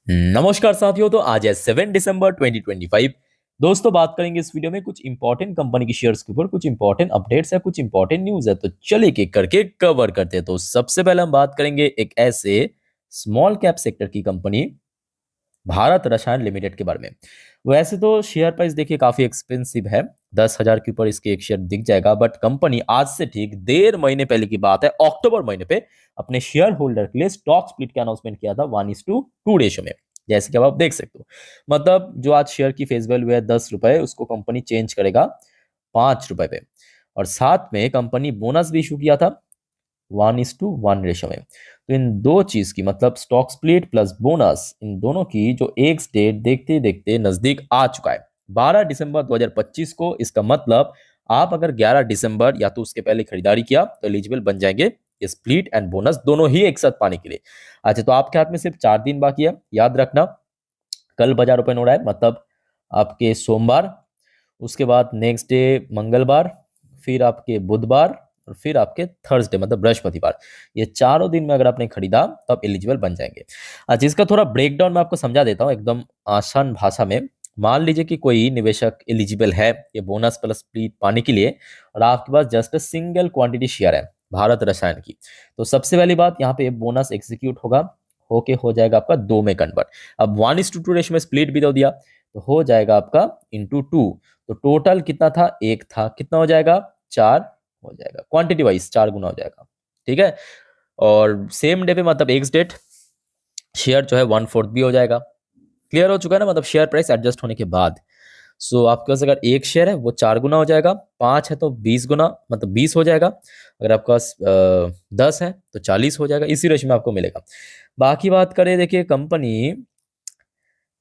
नमस्कार साथियों। तो आज है 7 दिसंबर 2025। दोस्तों, बात करेंगे इस वीडियो में कुछ इंपॉर्टेंट कंपनी की शेयर्स के ऊपर, कुछ इंपॉर्टेंट अपडेट्स है, कुछ इंपॉर्टेंट न्यूज है। तो चलिए एक करके कवर करते हैं। तो सबसे पहले हम बात करेंगे एक ऐसे स्मॉल कैप सेक्टर की कंपनी भारत रसायन लिमिटेड के बारे में। वैसे तो शेयर प्राइस देखिए काफी एक्सपेंसिव है, 10,000 के ऊपर इसके एक शेयर दिख जाएगा। बट कंपनी आज से ठीक 1.5 महीने पहले की बात है, अक्टूबर महीने पे अपने शेयर होल्डर के लिए स्टॉक स्प्लिट का अनाउंसमेंट किया था 1:2 रेशो में। जैसे कि अब आप देख सकते हो, मतलब जो आज शेयर की फेस वैल्यू है 10 रुपए, उसको कंपनी चेंज करेगा 5 रुपए पे। और साथ में कंपनी बोनस भी इशू किया था 1:1 रेशो में। तो इन दो चीज की, मतलब स्टॉक स्प्लिट प्लस बोनस, इन दोनों की जो एक डेट देखते देखते नजदीक आ चुका है, 12 दिसंबर 2025 को। इसका मतलब आप अगर 11 दिसंबर या तो उसके पहले खरीदारी किया तो एलिजिबल बन जाएंगे स्प्लिट एंड बोनस दोनों ही एक साथ पाने के लिए। अच्छा, तो आपके हाथ में सिर्फ 4 दिन बाकी है। याद रखना, कल बाजार ओपन हो रहा है, मतलब आपके सोमवार, उसके बाद नेक्स्ट डे मंगलवार, फिर आपके बुधवार, और फिर आपके थर्सडे मतलब बृहस्पतिवार। ये चारों दिन में अगर आपने खरीदा तो आप एलिजिबल बन जाएंगे। अच्छा, इसका थोड़ा ब्रेकडाउन मैं आपको समझा देता हूँ एकदम आसान भाषा में। मान लीजिए कि कोई निवेशक एलिजिबल है ये बोनस प्लस स्प्लिट पाने के लिए, और आपके पास जस्ट सिंगल क्वांटिटी शेयर है भारत रसायन की। तो सबसे पहली बात, यहाँ पे बोनस एग्जीक्यूट होगा, होके हो जाएगा आपका 2 में कन्वर्ट। अब 1:2 रेशो में स्प्लिट भी दे दिया तो हो जाएगा आपका ×2। तो टोटल कितना था, एक था, कितना हो जाएगा, 4 हो जाएगा। क्वांटिटी वाइज 4 गुना हो जाएगा, ठीक है। और सेम डे पे मतलब एक्स डेट शेयर जो है 1/4 भी हो जाएगा। क्लियर हो चुका है ना, मतलब शेयर प्राइस एडजस्ट होने के बाद। सो आपके पास अगर एक शेयर है वो 4 गुना हो जाएगा, 5 है तो 20 गुना, मतलब 20 हो जाएगा। अगर आपके पास 10 है तो 40 हो जाएगा। इसी रेशो में आपको मिलेगा। बाकी बात करें, देखिए कंपनी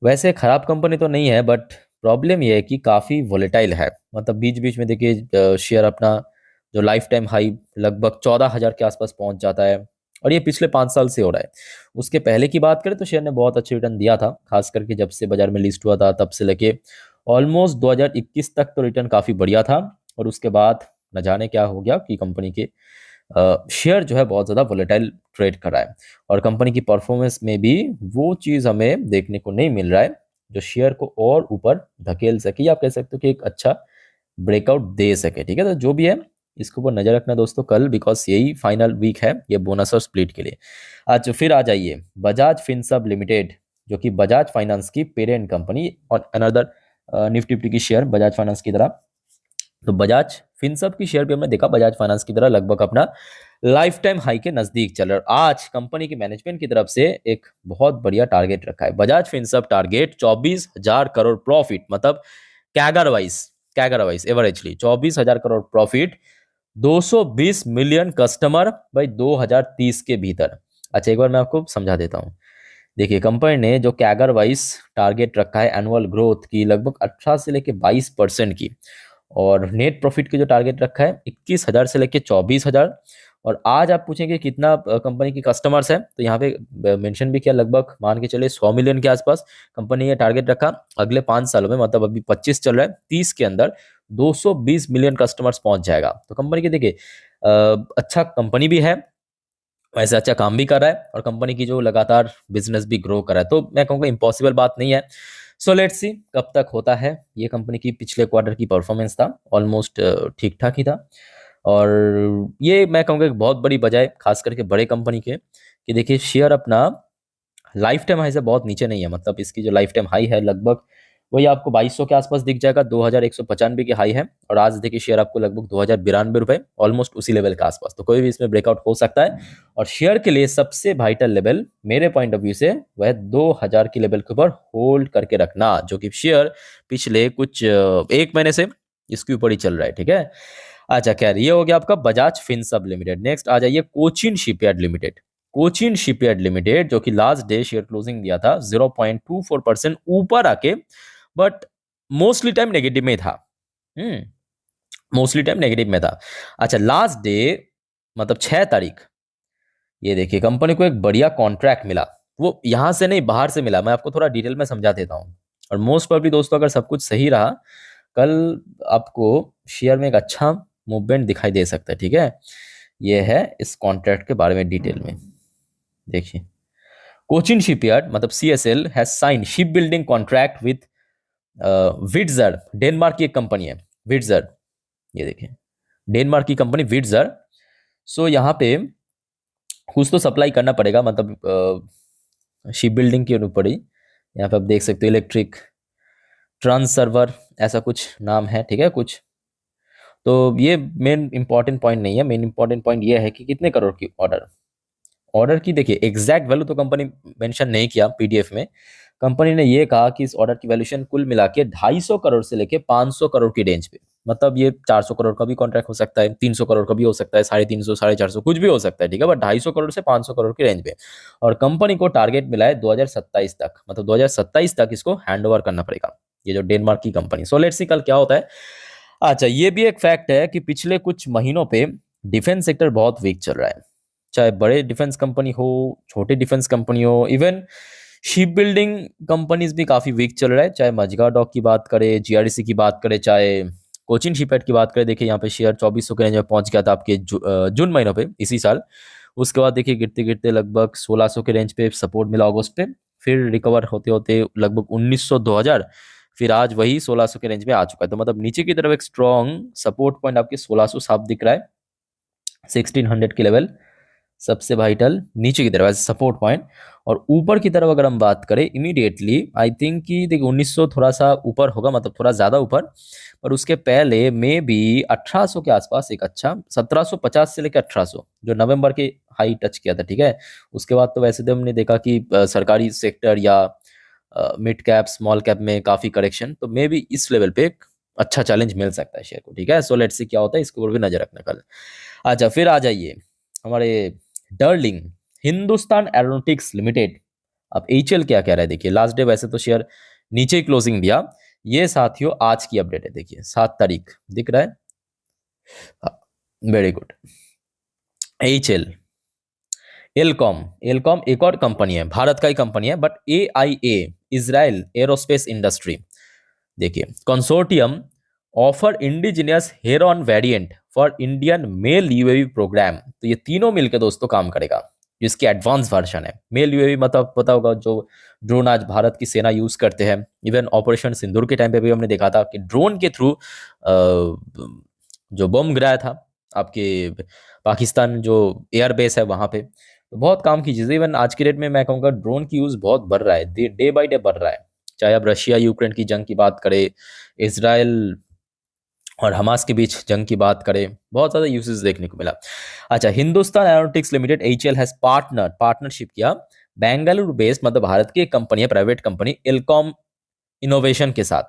वैसे खराब कंपनी तो नहीं है, बट प्रॉब्लम ये है कि काफ़ी वोलेटाइल है। मतलब बीच बीच में देखिए शेयर अपना जो लाइफ टाइम हाई लगभग 14,000 के आसपास पहुंच जाता है, और ये पिछले 5 साल से हो रहा है। उसके पहले की बात करें तो शेयर ने बहुत अच्छे रिटर्न दिया था, खास करके जब से बाजार में लिस्ट हुआ था तब से लेके ऑलमोस्ट 2021 तक तो रिटर्न काफ़ी बढ़िया था। और उसके बाद न जाने क्या हो गया कि कंपनी के शेयर जो है बहुत ज़्यादा वोलेटाइल ट्रेड कर रहा है। और कंपनी की परफॉर्मेंस में भी वो चीज़ हमें देखने को नहीं मिल रहा है जो शेयर को और ऊपर धकेल सके, या आप कह सकते हो कि एक अच्छा ब्रेकआउट दे सके। ठीक है, तो जो भी है इसके ऊपर नजर रखना दोस्तों कल, बिकॉज यही फाइनल वीक है ये बोनस और स्प्लिट के लिए। आज फिर आ जाइए बजाज फिनसर्व लिमिटेड, जो कि बजाज फाइनेंस की पेरेंट कंपनी और अनदर निफ्टी फिफ्टी की शेयर बजाज फाइनेंस की तरह। तो बजाज फिनसर्व की शेयर भी हमने देखा बजाज फाइनेंस की तरह लगभग अपना लाइफ टाइम हाई के नजदीक चल रहा है। आज कंपनी की मैनेजमेंट की तरफ से एक बहुत बढ़िया टारगेट रखा है। बजाज फिनसर्व टारगेट 24,000 करोड़ प्रॉफिट, मतलब CAGR wise averagely 24,000 crore profit, 220 million customer भाई 2030 के भीतर। अच्छा, एक बार मैं आपको समझा देता हूँ। देखिए कंपनी ने जो कैगर वाइज टारगेट रखा है एनुअल ग्रोथ की लगभग 18 से लेके 22% की, और नेट प्रॉफिट की जो टारगेट रखा है 21,000 से लेके 24,000। और आज आप पूछेंगे कितना कंपनी की कस्टमर्स है, तो यहाँ पे मेंशन भी किया, लगभग मान के चले 100 मिलियन के आसपास कंपनी ये टारगेट रखा अगले 5 सालों में। मतलब अभी 25 चल रहा है, 30 के अंदर 220 मिलियन कस्टमर्स पहुंच जाएगा। तो कंपनी की देखिए अच्छा कंपनी भी है, वैसे अच्छा काम भी कर रहा है, और कंपनी की जो लगातार बिजनेस भी ग्रो कर रहा है। तो मैं कहूँगा इम्पॉसिबल बात नहीं है। सो लेट्स सी कब तक होता है। ये कंपनी की पिछले क्वार्टर की परफॉर्मेंस था ऑलमोस्ट ठीक ठाक ही था। और ये मैं कहूँगा एक बहुत बड़ी वजह है, खास करके बड़े कंपनी के, कि देखिए शेयर अपना लाइफ टाइम हाई से बहुत नीचे नहीं है। मतलब इसकी जो लाइफ टाइम हाई है लगभग वही आपको 2200 के आसपास दिख जाएगा, 2195 की हाई है। और आज देखिए शेयर आपको लगभग 2092 रुपए, ऑलमोस्ट उसी लेवल के आसपास। तो कोई भी इसमें ब्रेकआउट हो सकता है। और शेयर के लिए सबसे वाइटल लेवल मेरे पॉइंट ऑफ व्यू से वह 2000 की लेवल के ऊपर होल्ड करके रखना, जो कि शेयर पिछले कुछ 1 महीने से इसके ऊपर ही चल रहा है। ठीक है। अच्छा खैर, ये हो गया आपका बजाज फिनसर्व लिमिटेड। नेक्स्ट आ जाइए Cochin shipyard limited. Cochin shipyard limited जो कि लास्ट डे शेयर क्लोजिंग दिया था 0.24% ऊपर आके, बट मोस्टली टाइम नेगेटिव में था। मोस्टली टाइम नेगेटिव में था। अच्छा, लास्ट डे मतलब 6 तारीख, ये देखिए कंपनी को एक बढ़िया कॉन्ट्रैक्ट मिला। वो यहां से नहीं बाहर से मिला। मैं आपको थोड़ा डिटेल में समझा देता हूँ। और मोस्ट प्रोबेबली दोस्तों अगर सब कुछ सही रहा, कल आपको शेयर में एक अच्छा मूवमेंट दिखाई दे सकता है। ठीक है, ये है इस कॉन्ट्रैक्ट के बारे में डिटेल में देखिए। कोचिन शिपयार्ड मतलब CSL has sign ship building contract with विट्जर, डेनमार्क की एक कंपनी है विट्जर, ये देखिए डेनमार्क की कंपनी विट्जर। सो यहाँ पे कुछ तो सप्लाई करना पड़ेगा, मतलब शिप बिल्डिंग के ऊपर ही। यहाँ पे आप देख सकते हो इलेक्ट्रिक ट्रांस सर्वर ऐसा कुछ नाम है, ठीक है कुछ। तो ये मेन इंपॉर्टेंट पॉइंट नहीं है, मेन इंपॉर्टेंट पॉइंट ये है कि कितने करोड़ की ऑर्डर, ऑर्डर की देखिए एग्जैक्ट वैल्यू तो कंपनी मेंशन नहीं किया पीडीएफ में। कंपनी ने ये कहा कि इस ऑर्डर की वैल्यूएशन कुल मिला के 250 करोड़ से लेके 500 करोड़ की रेंज पे, मतलब ये 400 करोड़ का भी कॉन्ट्रैक्ट हो सकता है, 300 करोड़ का भी हो सकता है, 350 450 कुछ भी हो सकता है, ठीक है, बट 250 करोड़ से 500 करोड़ की रेंज पे। और कंपनी को टारगेट मिला है 2027 तक, मतलब 2027 तक इसको हैंड ओवर करना पड़ेगा, ये जो डेनमार्क की कंपनी। सो लेट्स सी कल क्या होता है। अच्छा, ये भी एक फैक्ट है कि पिछले कुछ महीनों पे डिफेंस सेक्टर बहुत वीक चल रहा है, चाहे बड़े डिफेंस कंपनी हो, छोटे डिफेंस कंपनी हो, इवन शिप बिल्डिंग कंपनीज भी काफी वीक चल रहा है, चाहे मजगा डॉक की बात करें, जीआरडीसी की बात करें, चाहे कोचिन शिपयार्ड की बात करें। देखिए यहाँ पे शेयर 2400 के रेंज में पहुंच गया था आपके जून महीनों पे इसी साल। उसके बाद देखिए गिरते गिरते लगभग 1600 के रेंज पे सपोर्ट मिला अगस्त पे, फिर रिकवर होते होते लगभग 1900 2000, फिर आज वही 1600 के रेंज में आ चुका है। तो मतलब नीचे की तरफ एक स्ट्रॉन्ग सपोर्ट पॉइंट आपके 1600 साफ दिख रहा है, 1600 के लेवल सबसे वाइटल नीचे की तरफ एज सपोर्ट पॉइंट। और ऊपर की तरफ अगर हम बात करें इमीडिएटली, आई थिंक कि देखिए 1900 थोड़ा सा ऊपर होगा, मतलब थोड़ा ज्यादा ऊपर, पर उसके पहले मे बी 1800 के आसपास एक अच्छा 1750 से लेकर 1800 जो नवंबर के हाई टच किया था, ठीक है। उसके बाद तो वैसे तो हमने देखा कि सरकारी सेक्टर या मिड कैप स्मॉल कैप में काफी करेक्शन, तो मे बी इस लेवल पे एक अच्छा चैलेंज मिल सकता है शेयर को, ठीक है। सो लेट्स सी क्या होता है, इसके ऊपर भी नजर रखना कल। अच्छा, फिर आ जाइए हमारे डर्लिंग हिंदुस्तान एरोनॉटिक्स लिमिटेड। अब एचएल क्या कह रहा है, देखिए लास्ट डे वैसे तो शेयर नीचे ही क्लोजिंग दिया, ये साथियों आज की अपडेट है, देखिए 7 तारीख दिख रहा है, very good. HL Elcome, Elcome एक और कंपनी है, भारत का ही कंपनी है, but IAI Israel aerospace industry, देखिए consortium offer indigenous Heron variant for Indian MALE UAV programme. तो ये तीनों मिलकर दोस्तों काम करेगा, जिसकी एडवांस वर्जन है। मेल यूएवी मतलब पता होगा जो ड्रोन आज भारत की सेना यूज करते हैं, इवन ऑपरेशन सिंदूर के टाइम पे भी हमने देखा था कि ड्रोन के थ्रू जो बम गिराया था आपके पाकिस्तान जो एयर बेस है वहां पे, तो बहुत काम की चीज़ है। इवन आज की डेट में मैं कहूँगा ड्रोन की यूज़ बहुत बढ़ रहा है, डे बाई डे बढ़ रहा है, चाहे आप रशिया यूक्रेन की जंग की बात करें, इसराइल और हमास के बीच जंग की बात करें, बहुत ज़्यादा यूसेज देखने को मिला। अच्छा, Hindustan aeronautics limited HL has partnership किया बेंगलुरु बेस्ड, मतलब भारत की एक कंपनी है, प्राइवेट कंपनी एलकॉम इनोवेशन के साथ,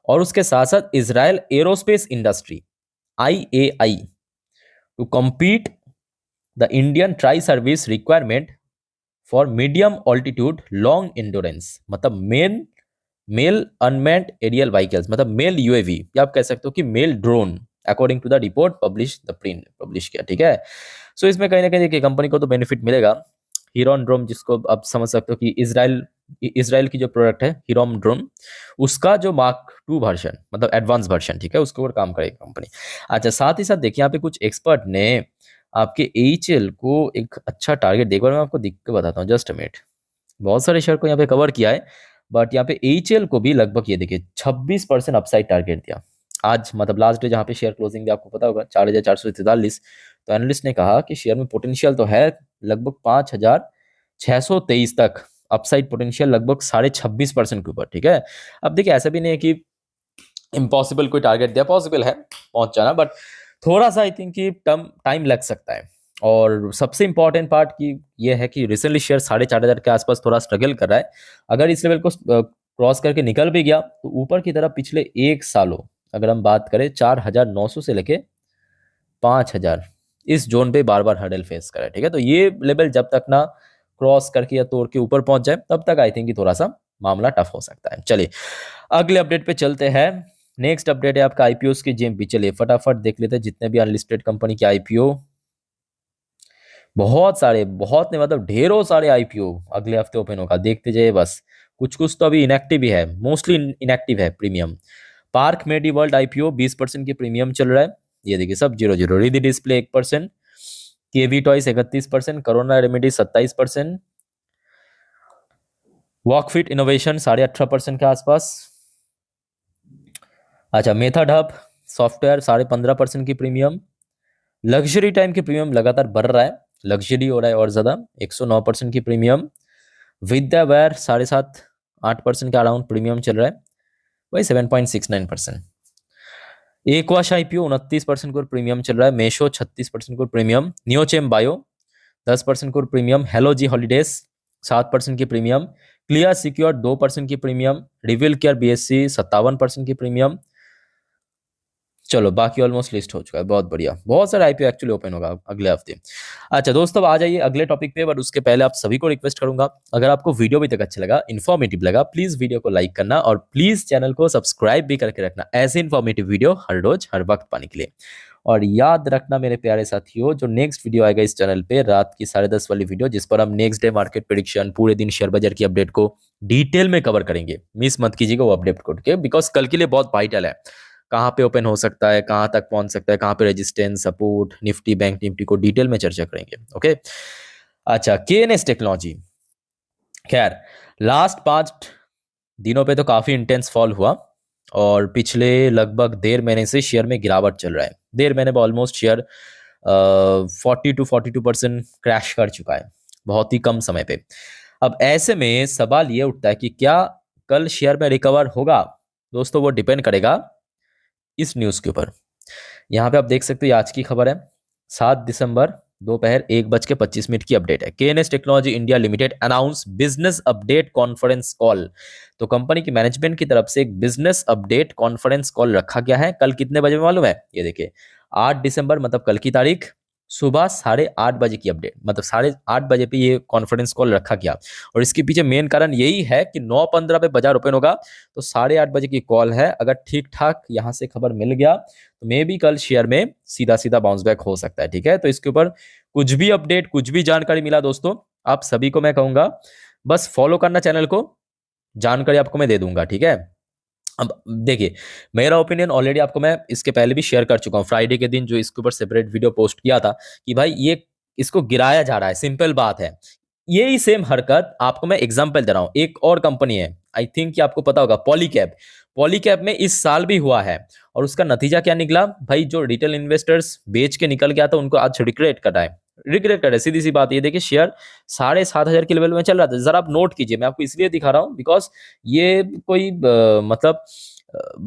और उसके साथ साथ Israel aerospace industry IAI to compete the Indian tri service requirement for medium altitude long endurance, मतलब मेल अनमैन्ड एरियल व्हीकल्स, मतलब मेल यूएवी, या आप कह सकते हो कि male drone, according to the report publish the print publish किया, ठीक है। सो इसमें कहीं ना कहीं देखिए कंपनी को तो बेनिफिट मिलेगा। हीरोन ड्रोन, जिसको आप समझ सकते हो कि इसराइल की जो प्रोडक्ट है हीरोन ड्रोन, उसका जो Mark 2 वर्जन, मतलब एडवांस वर्जन, ठीक है, उसके ऊपर काम करेगी कंपनी। अच्छा, साथ ही साथ देखिए यहाँ पे कुछ एक्सपर्ट ने आपके एचएल को एक अच्छा टारगेट, देखो मैं आपको देख के बताता हूँ, जस्ट अ मिनट। बहुत सारे शेयर को यहाँ पे कवर किया है, बट यहाँ पे एचएल को भी लगभग ये देखिए 26% अपसाइड टारगेट दिया आज, मतलब लास्ट डे जहाँ पे शेयर क्लोजिंग भी आपको पता होगा 4443। तो एनालिस्ट ने कहा कि शेयर में पोटेंशियल तो है लगभग 5623 तक, अपसाइड पोटेंशियल लगभग 26.5% के ऊपर, ठीक है। अब देखिए ऐसा भी नहीं है कि इम्पॉसिबल कोई टारगेट दिया, पॉसिबल है पहुंच जाना, बट थोड़ा सा आई थिंक कि टाइम लग सकता है। और सबसे इंपॉर्टेंट पार्ट की ये है कि रिसेंटली शेयर 4500 के आसपास थोड़ा स्ट्रगल कर रहा है। अगर इस लेवल को क्रॉस करके निकल भी गया तो ऊपर की तरफ पिछले 1 सालों अगर हम बात करें 4900 से लेके 5000 इस जोन पे बार बार हर्डल फेस करा है, ठीक है। तो ये लेवल जब तक ना क्रॉस करके या तोड़ के ऊपर पहुंच जाए तब तक आई थिंक कि थोड़ा सा मामला टफ हो सकता है। चलिए अगले अपडेट पे चलते हैं। नेक्स्ट अपडेट है आपका आईपीओ की जेएमपी। चलिए फटाफट देख लेते हैं जितने भी अनलिस्टेड कंपनी के आईपीओ, बहुत सारे, बहुत नहीं मतलब ढेरों सारे आईपीओ अगले हफ्ते ओपन होगा, देखते जाइए बस। कुछ कुछ तो अभी इनएक्टिव ही है, मोस्टली इनएक्टिव है प्रीमियम। पार्क मेडी वर्ल्ड आईपीओ 20% की प्रीमियम चल रहा है, ये देखिए सब 0 रिधि डिस्प्ले 1%, केवी टॉयस 31%, कोरोना रेमेडी 27%, वॉकफिट इनोवेशन 18.5% के आसपास। अच्छा, मेथड हब सॉफ्टवेयर 15.5% की प्रीमियम। लग्जरी टाइम की प्रीमियम लगातार बढ़ रहा है, लग्जरी हो रहा है और ज्यादा, 109% की प्रीमियम। विद्यावैर 7.5-8% के अराउंड प्रीमियम चल रहा है, वही 7.69%। एकवाश आईपीओ 29% को प्रीमियम चल रहा है। मेशो 36% को प्रीमियम। नियोचेम बायो 10% को प्रीमियम। हेलो जी हॉलीडेज 7% की प्रीमियम। क्लियर सिक्योर 2% की प्रीमियम। रिविल केयर बीएससी 57% की प्रीमियम। चलो बाकी ऑलमोस्ट लिस्ट हो चुका है, बहुत बढ़िया। बहुत सारा आईपीओ एक्चुअली ओपन होगा अगले हफ्ते। अच्छा दोस्तों, अब आ जाइए अगले टॉपिक पे, बट उसके पहले आप सभी को रिक्वेस्ट करूंगा, अगर आपको वीडियो भी तक अच्छा लगा, इन्फॉर्मेटिव लगा, प्लीज वीडियो को लाइक करना और प्लीज चैनल को सब्सक्राइब भी करके रखना, ऐसे इन्फॉर्मेटिव वीडियो हर रोज हर वक्त पाने के लिए। और याद रखना मेरे प्यारे साथियों, जो नेक्स्ट वीडियो आएगा इस चैनल पे रात की 10:30 वाली वीडियो, जिस पर हम नेक्स्ट डे मार्केट प्रेडिक्शन, पूरे दिन शेयर बाजार की अपडेट को डिटेल में कवर करेंगे। मिस मत कीजिएगा वो अपडेट करके, बिकॉज कल के लिए बहुत वाइटल है। कहाँ पे ओपन हो सकता है, कहाँ तक पहुंच सकता है, कहाँ पे resistance, support, Nifty, bank Nifty को डिटेल में चर्चा करेंगे। ओके। अच्छा, केएनएस टेक्नोलॉजी, खैर लास्ट 5 दिनों पे तो काफी इंटेंस फॉल हुआ और पिछले लगभग 1.5 महीने से शेयर में गिरावट चल रहा है। 1.5 महीने में ऑलमोस्ट शेयर 42% क्रैश कर चुका है, बहुत ही कम समय पे। अब ऐसे में सवाल ये उठता है कि क्या कल शेयर में रिकवर होगा? दोस्तों वो डिपेंड करेगा इस न्यूज के ऊपर। यहाँ पे आप देख सकते हो, ये आज की खबर है, 7 दिसंबर दोपहर 1:25 की अपडेट है। KNS technology India limited announce business update conference call. तो कंपनी की मैनेजमेंट की तरफ से एक बिजनेस अपडेट कॉन्फ्रेंस कॉल रखा गया है। कल कितने बजे में मालूम है? ये देखिए, 8 दिसंबर मतलब कल की तारीख, सुबह 8:30 की अपडेट, मतलब 8:30 पे ये कॉन्फ्रेंस कॉल रखा गया। और इसके पीछे मेन कारण यही है कि 9:15 पे बाजार ओपन होगा, तो 8:30 की कॉल है। अगर ठीक ठाक यहाँ से खबर मिल गया तो मे बी कल शेयर में सीधा सीधा बाउंस बैक हो सकता है। ठीक है, तो इसके ऊपर कुछ भी अपडेट, कुछ भी जानकारी मिला दोस्तों, आप सभी को मैं कहूंगा बस फॉलो करना चैनल को, जानकारी आपको मैं दे दूंगा। ठीक है, अब देखिए, मेरा ओपिनियन ऑलरेडी आपको मैं इसके पहले भी शेयर कर चुका हूँ, फ्राइडे के दिन जो इसके ऊपर सेपरेट वीडियो पोस्ट किया था कि भाई ये इसको गिराया जा रहा है, सिंपल बात है। यही सेम हरकत आपको मैं एग्जांपल दे रहा हूँ, एक और कंपनी है, आई थिंक कि आपको पता होगा, पॉलीकैब। पॉलीकैब में इस साल भी हुआ है और उसका नतीजा क्या निकला भाई? जो रिटेल इन्वेस्टर्स बेच के निकल गया था उनको आज रिग्रेट कर रहा है, रिग्रेट कर रहा है। सीधी सी बात ये देखिए, शेयर 7,500 के लेवल में चल रहा था। जरा आप नोट कीजिए, मैं आपको इसलिए दिखा रहा हूँ बिकॉज ये कोई मतलब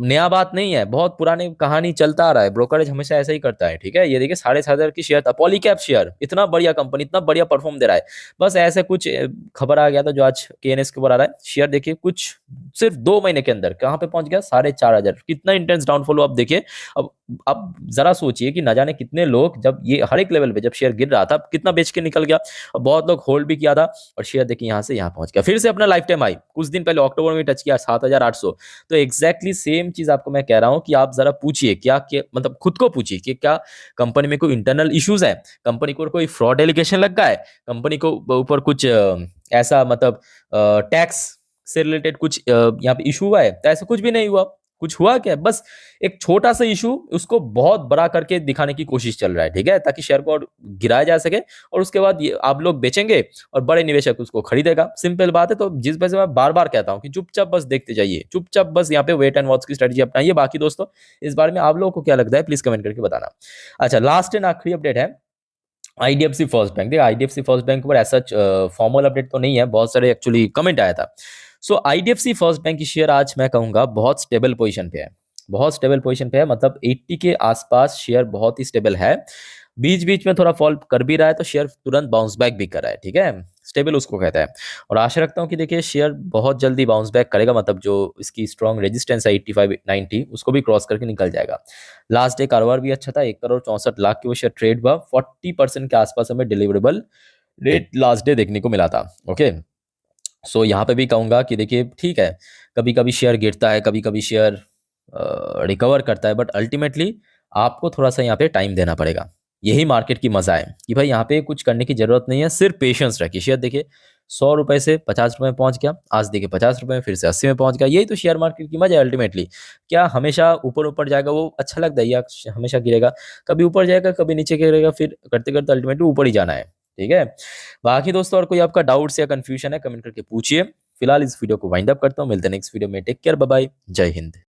नया बात नहीं है, बहुत पुरानी कहानी चलता आ रहा है, ब्रोकरेज हमेशा ऐसा ही करता है। ठीक है, ये देखिए 7,500 की शेयर था, पॉलीकैब शेयर, इतना बढ़िया कंपनी, इतना बढ़िया परफॉर्म दे रहा है। बस ऐसे कुछ खबर आ गया था जो आज केएनएस के ऊपर आ रहा है। शेयर देखिए कुछ सिर्फ 2 महीने के अंदर कहाँ पे पहुंच गया, 4,500। कितना इंटेंस डाउनफॉल हुआ आप देखिए। अब जरा सोचिए कि ना जाने कितने लोग, जब ये हर एक लेवल पे जब शेयर गिर रहा था, कितना बेच के निकल गया, और बहुत लोग होल्ड भी किया था, और शेयर देखिए यहाँ से यहाँ पहुंच गया, फिर से अपना लाइफ टाइम हाई कुछ दिन पहले अक्टूबर में टच किया 7,800। तो एग्जैक्टली सेम चीज आपको मैं कह रहा हूं कि आप जरा पूछिए, क्या मतलब खुद को पूछिए कि क्या कंपनी में कोई इंटरनल इश्यूज है, कंपनी को कोई फ्रॉड एलिगेशन लग गया है, कंपनी को ऊपर कुछ ऐसा मतलब टैक्स से रिलेटेड कुछ यहाँ पे इशू हुआ है? तो ऐसा कुछ भी नहीं हुआ। कुछ हुआ क्या? बस एक छोटा सा इशू, उसको बहुत बड़ा करके दिखाने की कोशिश चल रहा है। ठीक है, ताकि शेयर को और गिराया जा सके, और उसके बाद ये आप लोग बेचेंगे और बड़े निवेशक उसको खरीदेगा। सिंपल बात है। तो जिस वजह से मैं बार बार कहता हूं कि चुपचाप बस देखते जाइए, चुपचाप बस यहाँ पे वेट एंड वॉच की स्ट्रेटजी अपनाइए। बाकी दोस्तों, इस बारे में आप लोगों को क्या लगता है प्लीज कमेंट करके बताना। अच्छा, लास्ट एंड आखिरी अपडेट है आईडीएफसी फर्स्ट बैंक। देखिए, आईडीएफसी फर्स्ट बैंक पर ऐसा फॉर्मल अपडेट तो नहीं है, बहुत सारे एक्चुअली कमेंट आया था। सो आईडीएफसी फर्स्ट बैंक की शेयर आज मैं कहूंगा बहुत स्टेबल पोजीशन पे है, बहुत स्टेबल पोजीशन पे है, मतलब 80 के आसपास शेयर बहुत ही स्टेबल है। बीच बीच में थोड़ा फॉल कर भी रहा है तो शेयर तुरंत बाउंस बैक भी कर रहा है। ठीक है, स्टेबल उसको कहता है। और आशा रखता हूँ कि देखिए शेयर बहुत जल्दी बाउंस बैक करेगा, मतलब जो इसकी स्ट्रॉन्ग रेजिस्टेंस है 85-90, उसको भी क्रॉस करके निकल जाएगा। लास्ट डे कारोबार भी अच्छा था, 1,64,00,000 की वो शेयर ट्रेड हुआ। 40% के आसपास हमें डिलीवरेबल रेट लास्ट डे देखने को मिला था। ओके, सो यहाँ पे भी कहूँगा कि देखिए ठीक है, कभी कभी शेयर गिरता है, कभी कभी शेयर रिकवर करता है, बट अल्टीमेटली आपको थोड़ा सा यहाँ पे टाइम देना पड़ेगा। यही मार्केट की मजा है कि भाई यहाँ पे कुछ करने की जरूरत नहीं है, सिर्फ पेशेंस रखिए। शेयर देखिए 100 रुपए से 50 रुपए में पहुंच गया, आज देखिए 50 रुपए में, फिर से 80 में पहुंच गया। यही तो शेयर मार्केट की मजा है अल्टीमेटली। क्या हमेशा ऊपर ऊपर जाएगा वो अच्छा लगता है, या हमेशा गिरेगा? कभी ऊपर जाएगा, कभी नीचे गिरेगा, फिर करते करते अल्टीमेटली ऊपर ही जाना है। ठीक है, बाकी दोस्तों और कोई आपका डाउट्स या कंफ्यूजन है कमेंट करके पूछिए। फिलहाल इस वीडियो को वाइंड अप करता हूँ, मिलते हैं नेक्स्ट वीडियो में। टेक केयर, बाय बाय, जय हिंद।